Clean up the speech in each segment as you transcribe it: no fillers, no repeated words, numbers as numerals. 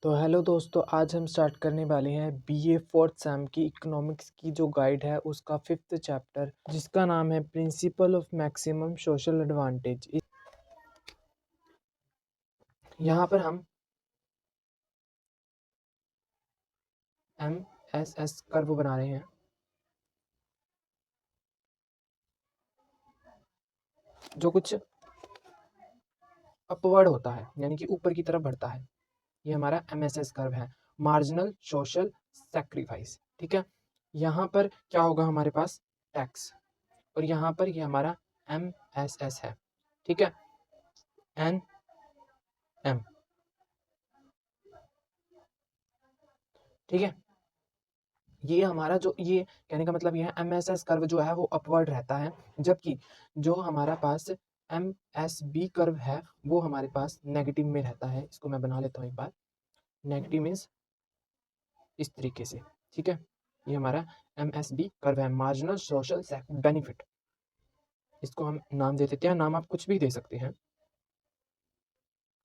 तो हेलो दोस्तों, आज हम स्टार्ट करने वाले हैं बीए फोर्थ सेम की इकोनॉमिक्स की जो गाइड है उसका फिफ्थ चैप्टर, जिसका नाम है principle of maximum social advantage. यहाँ पर हम MSS कर्व बना रहे हैं जो कुछ अपवर्ड होता है, यानी कि ऊपर की तरफ बढ़ता है। ये हमारा MSS कर्व है, मार्जिनल सोशल सेक्रीफाइस। ठीक है, यहाँ पर क्या होगा, हमारे पास टैक्स, और यहाँ पर ये हमारा MSS है। ठीक है, NM। ठीक है, ये हमारा जो ये कहने का मतलब ये है, MSS कर्व जो है वो अपवर्ड रहता है, जबकि जो हमारा पास MSB कर्व है वो हमारे पास नेगेटिव में रहता है। इसको मैं बना लेता हूँ एक बार। नेगेटिव मीन्स इस तरीके से। ठीक है, ये हमारा MSB कर्व है, मार्जिनल सोशल बेनिफिट। इसको हम नाम दे देते हैं, नाम आप कुछ भी दे सकते हैं,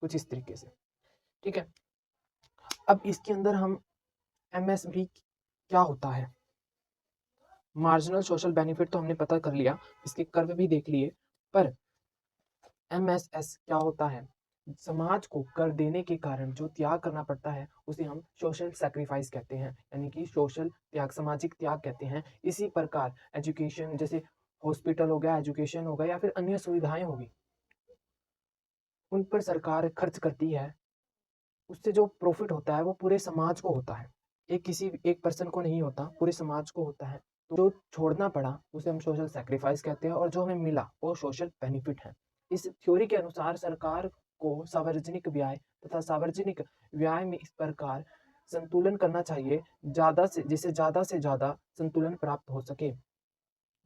कुछ इस तरीके से। ठीक है, अब इसके अंदर हम MSB क्या होता है, मार्जिनल सोशल बेनिफिट तो हमने पता कर लिया, इसके कर्व भी देख लिए, पर MSS क्या होता है, समाज को कर देने के कारण जो त्याग करना पड़ता है उसे हम सोशल सैक्रिफाइस कहते हैं, यानी कि सोशल त्याग, सामाजिक त्याग कहते हैं। इसी प्रकार एजुकेशन, जैसे हॉस्पिटल हो गया, एजुकेशन हो गया, या फिर अन्य सुविधाएं होगी, उन पर सरकार खर्च करती है, उससे जो प्रॉफिट होता है वो पूरे समाज को होता है, किसी एक पर्सन को नहीं होता, पूरे समाज को होता है। तो जो छोड़ना पड़ा उसे हम सोशल सैक्रिफाइस कहते हैं, और जो हमें मिला वो सोशल बेनिफिट है। इस थ्योरी के अनुसार सरकार को सार्वजनिक व्यय तथा सार्वजनिक व्यय में इस प्रकार संतुलन करना चाहिए, ज्यादा से जिससे ज्यादा से ज्यादा संतुलन प्राप्त हो सके,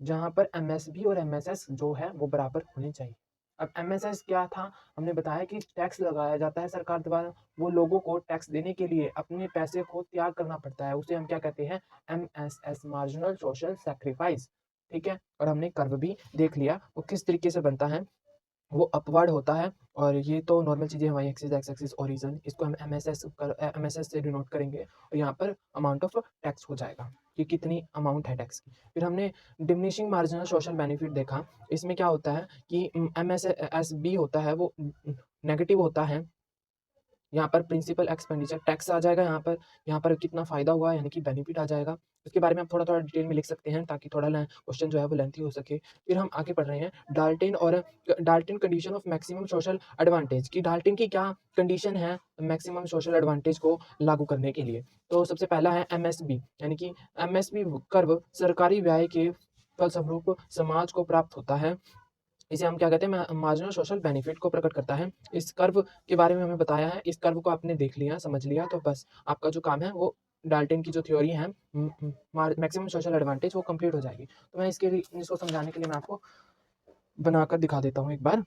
जहाँ पर MSB और MSS जो है वो बराबर होने चाहिए। अब MSS क्या था, हमने बताया कि टैक्स लगाया जाता है सरकार द्वारा, वो लोगों को टैक्स देने के लिए अपने पैसे को त्याग करना पड़ता है, उसे हम क्या कहते हैं, MSS, मार्जिनल सोशल सैक्रिफाइस। ठीक है, और हमने कर्व भी देख लिया वो किस तरीके से बनता है, वो अपवर्ड होता है। और ये तो नॉर्मल चीज़ें, हमारी एक्सिस, एक्स एक्सिस, ओरिजन, इसको हम MSS से डिनोट करेंगे, और यहाँ पर अमाउंट ऑफ टैक्स हो जाएगा कि कितनी अमाउंट है टैक्स की। फिर हमने डिमिनिशिंग मार्जिनल सोशल बेनिफिट देखा, इसमें क्या होता है कि MSB होता है वो नेगेटिव होता है, यहाँ पर प्रिंसिपल एक्सपेंडिचर टैक्स आ जाएगा, यहाँ पर कितना फ़ायदा हुआ, यानी कि बेनिफिट आ जाएगा। उसके बारे में आप थोड़ा-थोड़ा डिटेल में लिख सकते हैं, ताकि थोड़ा ले क्वेश्चन जो है वो लेंथी हो सके। फिर हम आगे बढ़ रहे हैं, Dalton condition of maximum social advantage, कि डाल्टन की क्या कंडीशन है मैक्सिमम सोशल एडवांटेज को लागू करने के लिए। तो सबसे पहला है MSB, यानी कि MSB कर्व सरकारी व्यय के फलस्वरूप समाज को प्राप्त होता है। इसे हम क्या कहते हैं, मार्जिनल सोशल बेनिफिट को प्रकट करता है। इस कर्व के बारे में हमें बताया है, इस कर्व को आपने देख लिया, समझ लिया, तो बस आपका जो काम है वो डाल्टन की जो थ्योरी है मैक्सिमम सोशल एडवांटेज, वो कंप्लीट हो जाएगी। तो मैं इसको समझाने के लिए मैं आपको बनाकर दिखा देता हूँ एक बार।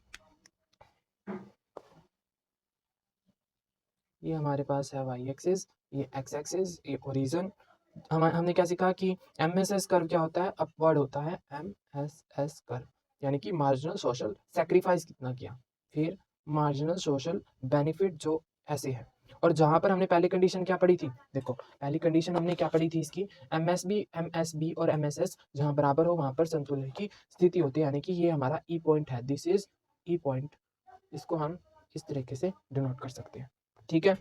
ये हमारे पास है वाई एक्सिस, ये एक्स एक्सिस, ये ओरिजन। हमने क्या सीखा कि MSS कर्व क्या होता है, अपवर्ड होता है। MSS कर्व यानी कि मार्जिनल सोशल सेक्रीफाइस कितना किया, फिर मार्जिनल सोशल बेनिफिट जो ऐसे है। और जहां पर हमने पहली कंडीशन क्या पढ़ी थी, देखो पहली कंडीशन हमने क्या पढ़ी थी इसकी, MSB और MSS जहां बराबर हो वहां पर संतुलन की स्थिति होती है, यानी कि ये हमारा ई पॉइंट है, दिस इज ई पॉइंट। इसको हम इस तरीके से डिनोट कर सकते हैं। ठीक है,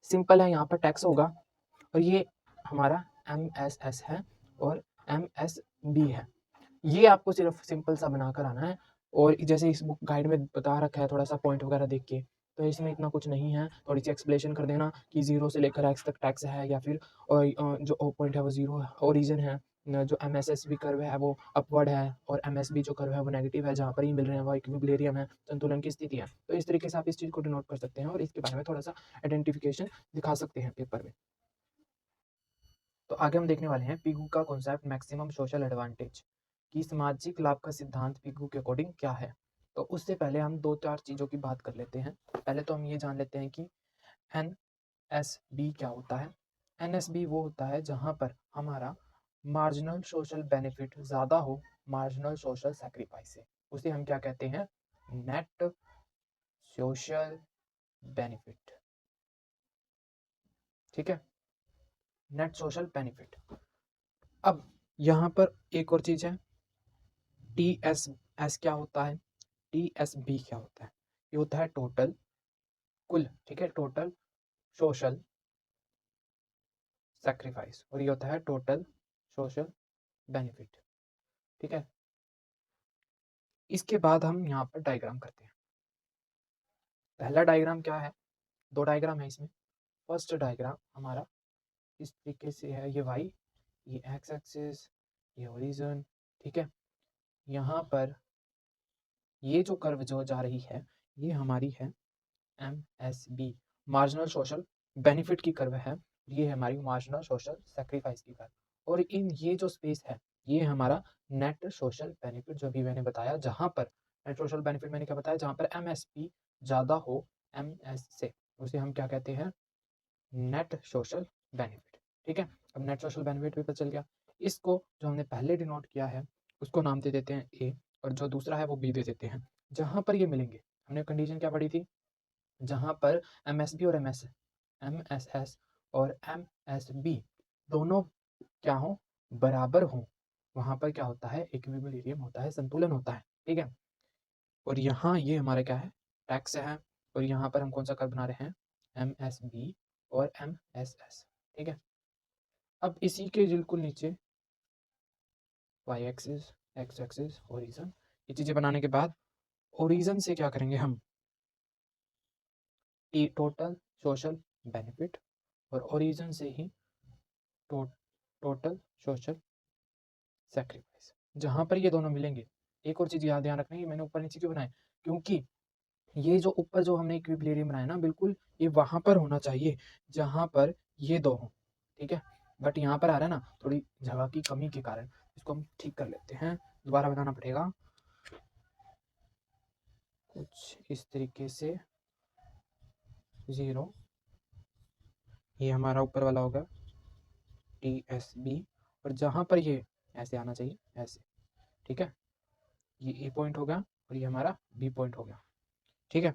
सिंपल है, यहाँ पर टैक्स होगा, और ये हमारा MSS है और MSB है। ये आपको सिर्फ सिंपल सा बनाकर आना है, और जैसे इस बुक गाइड में बता रखा है, थोड़ा सा पॉइंट वगैरह देख के, तो इसमें इतना कुछ नहीं है, थोड़ी सी एक्सप्लेनेशन कर देना कि 0 से लेकर x तक टैक्स है, या फिर जो ओ पॉइंट है वो 0 है, ओरिजिन है, जो MSSB कर्व है वो अपवर्ड है, और MSB जो कर्व है वो नेगेटिव है, जहाँ पर ही मिल रहे हैं वो इक्विलिब्रियम है, संतुलन की स्थिति है। तो इस तरीके से आप इस चीज़ को डिनोट कर सकते हैं, और इसके बारे में थोड़ा सा आइडेंटिफिकेशन दिखा सकते हैं पेपर में। तो आगे हम देखने वाले हैं पिगू का कॉन्सेप्ट मैक्सिमम सोशल एडवांटेज, कि सामाजिक लाभ का सिद्धांत पिगू के अकॉर्डिंग क्या है। तो उससे पहले हम दो चार चीज़ों की बात कर लेते हैं। पहले तो हम ये जान लेते हैं कि NSB क्या होता है। NSB वो होता है जहाँ पर हमारा मार्जिनल सोशल बेनिफिट ज़्यादा हो मार्जिनल सोशल सेक्रीफाइस से, उसे हम क्या कहते हैं, नेट सोशल बेनिफिट। ठीक है, नेट सोशल बेनिफिट। अब यहाँ पर एक और चीज़ है, TSS क्या होता है, TSB क्या होता है, ये होता है टोटल कुल, ठीक है, टोटल सोशल सैक्रिफाइस, और ये होता है टोटल सोशल बेनिफिट। ठीक है, इसके बाद हम यहाँ पर डायग्राम करते हैं। पहला डायग्राम क्या है, दो डायग्राम है इसमें। फर्स्ट डायग्राम हमारा इस तरीके से है, ये वाई, ये एक्स एक्सिस, ये हॉरिजॉन। ठीक है, यहाँ पर ये जो कर्व जो जा रही है ये हमारी है MSB, मार्जिनल सोशल बेनिफिट की कर्व है, ये हमारी मार्जिनल सोशल सेक्रीफाइस की कर्व। और इन ये जो स्पेस है ये हमारा नेट सोशल बेनिफिट, जो भी मैंने बताया, जहाँ पर नेट सोशल बेनिफिट मैंने क्या बताया, जहाँ पर MSP ज़्यादा हो MS से, उसे हम क्या कहते हैं, नेट सोशल बेनिफिट। ठीक है, अब नेट सोशल बेनिफिट भी पता चल गया। इसको जो हमने पहले डिनोट किया है उसको नाम दे देते हैं A, और जो दूसरा है वो B दे देते हैं। जहाँ पर ये मिलेंगे, हमने कंडीशन क्या पढ़ी थी, जहाँ पर MSB और MSS और MSB दोनों क्या हो, बराबर हो, वहाँ पर क्या होता है, इक्विलिब्रियम होता है, संतुलन होता है। ठीक है, और यहाँ ये हमारा क्या है, टैक्स है, और यहाँ पर हम कौन सा कर्व बना रहे हैं, MSB और MSS। ठीक है, अब इसी के बिल्कुल नीचे y axis, x axis, origin, ये चीज़ें बनाने के बाद ओरिजन से क्या करेंगे हम, टोटल सोशल बेनिफिट, और ओरिजन से ही टोटल सोशल सैक्रिफाइस, जहाँ पर ये दोनों मिलेंगे। एक और चीज़ ध्यान रखना है, मैंने ऊपर नीचे क्यों बनाए, क्योंकि ये जो ऊपर जो हमने इक्विलिब्रियम बनाया ना, बिल्कुल ये वहाँ पर होना चाहिए जहाँ पर ये दो हों। ठीक है, बट यहाँ पर आ रहा है ना, थोड़ी जगह की कमी के कारण, इसको हम ठीक कर लेते हैं, दोबारा बनाना पड़ेगा कुछ इस तरीके से। 0, ये हमारा ऊपर वाला होगा TSB, और जहाँ पर ये ऐसे आना चाहिए, ऐसे। ठीक है, ये A पॉइंट हो गया और ये हमारा B पॉइंट हो गया। ठीक है,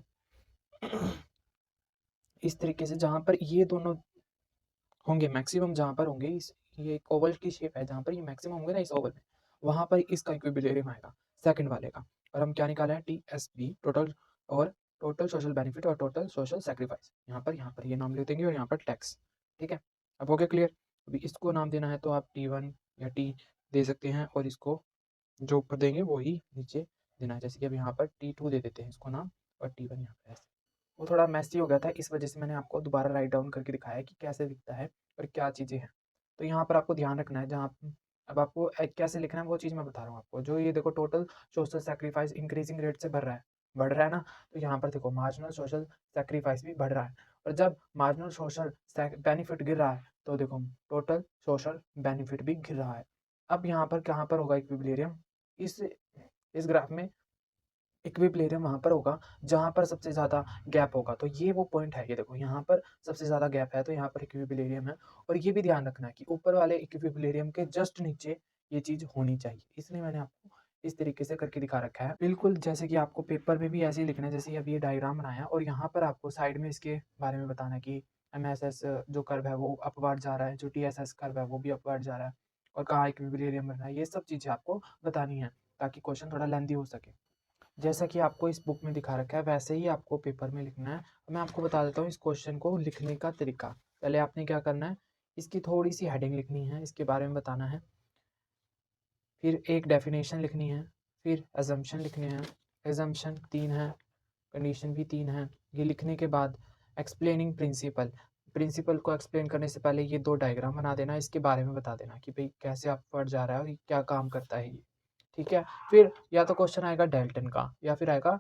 इस तरीके से जहाँ पर ये दोनों होंगे मैक्सिमम, जहाँ पर होंगे इस, ये एक ओवल की शेप है, जहाँ पर ये मैक्सिमम होंगे ना इस ओवल में, वहाँ पर इसका इक्विलिब्रियम आएगा सेकंड वाले का। और हम क्या निकाले हैं, TSB टोटल, और टोटल सोशल बेनिफिट और टोटल सोशल सैक्रिफाइस, यहाँ पर ये नाम ले देंगे, और यहाँ पर टैक्स। ठीक है, अब हो गया क्लियर। अभी इसको नाम देना है तो आप T1 या T दे सकते हैं, और इसको जो ऊपर देंगे वही नीचे देना है, जैसे कि अब यहाँ पर T2 दे देते हैं इसको नाम, और T1 यहाँ पर ऐसे। वो थोड़ा मैसी हो गया था, इस वजह से मैंने आपको दोबारा राइट डाउन करके दिखाया कि कैसे दिखता है और क्या चीज़ें हैं। तो यहाँ पर आपको ध्यान रखना है, जहाँ अब आपको कैसे लिखना है वो चीज़ मैं बता रहा हूँ आपको। जो ये देखो total social sacrifice increasing rate से बढ़ रहा है ना, तो यहाँ पर देखो मार्जिनल सोशल सैक्रिफाइस भी बढ़ रहा है, और जब मार्जिनल सोशल बेनिफिट गिर रहा है तो देखो टोटल सोशल बेनिफिट भी गिर रहा है। अब यहाँ पर कहाँ पर होगा इक्विलिब्रियम, इस ग्राफ में इक्विलिब्रियम वहाँ पर होगा जहाँ पर सबसे ज़्यादा गैप होगा। तो ये वो पॉइंट है, ये देखो यहाँ पर सबसे ज़्यादा गैप है, तो यहाँ पर इक्विलिब्रियम है। और ये भी ध्यान रखना है कि ऊपर वाले इक्विलिब्रियम के जस्ट नीचे ये चीज़ होनी चाहिए, इसलिए मैंने आपको इस तरीके से करके दिखा रखा है। बिल्कुल जैसे कि आपको पेपर में भी ऐसे ही लिखना है, जैसे अभी ये डायग्राम बनाया और यहाँ पर आपको साइड में इसके बारे में बताना है कि MSS जो कर्व है वो अपवर्ड जा रहा है, जो TSS कर्व है वो भी अपवर्ड जा रहा है, और कहाँ इक्विलिब्रियम बनना है, ये सब चीज़ें आपको बतानी है, ताकि क्वेश्चन थोड़ा लेंथी हो सके। जैसा कि आपको इस बुक में दिखा रखा है वैसे ही आपको पेपर में लिखना है। मैं आपको बता देता हूँ इस क्वेश्चन को लिखने का तरीका। पहले आपने क्या करना है, इसकी थोड़ी सी हेडिंग लिखनी है, इसके बारे में बताना है, फिर एक डेफिनेशन लिखनी है, फिर अजम्पशन लिखने हैं, एजम्पशन 3 है, कंडीशन भी 3 है। ये लिखने के बाद एक्सप्लेनिंग प्रिंसिपल, प्रिंसिपल को एक्सप्लेन करने से पहले ये 2 डायग्राम बना देना, इसके बारे में बता देना कि भाई कैसे अपवर्ड जा रहा है और ये क्या काम करता है ये। ठीक है, फिर या तो क्वेश्चन आएगा डेल्टन का या फिर आएगा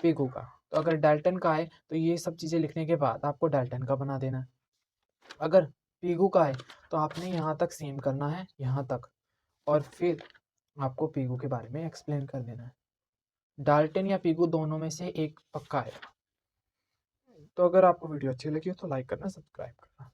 पिगू का। तो अगर डेल्टन का आए तो ये सब चीज़ें लिखने के बाद आपको डेल्टन का बना देना है। अगर पिगू का आए तो आपने यहाँ तक सेम करना है, यहाँ तक, और फिर आपको पिगू के बारे में एक्सप्लेन कर देना है। डाल्टन या पिगू दोनों में से एक पक्का है। तो अगर आपको वीडियो अच्छी लगी हो तो लाइक करना, सब्सक्राइब करना।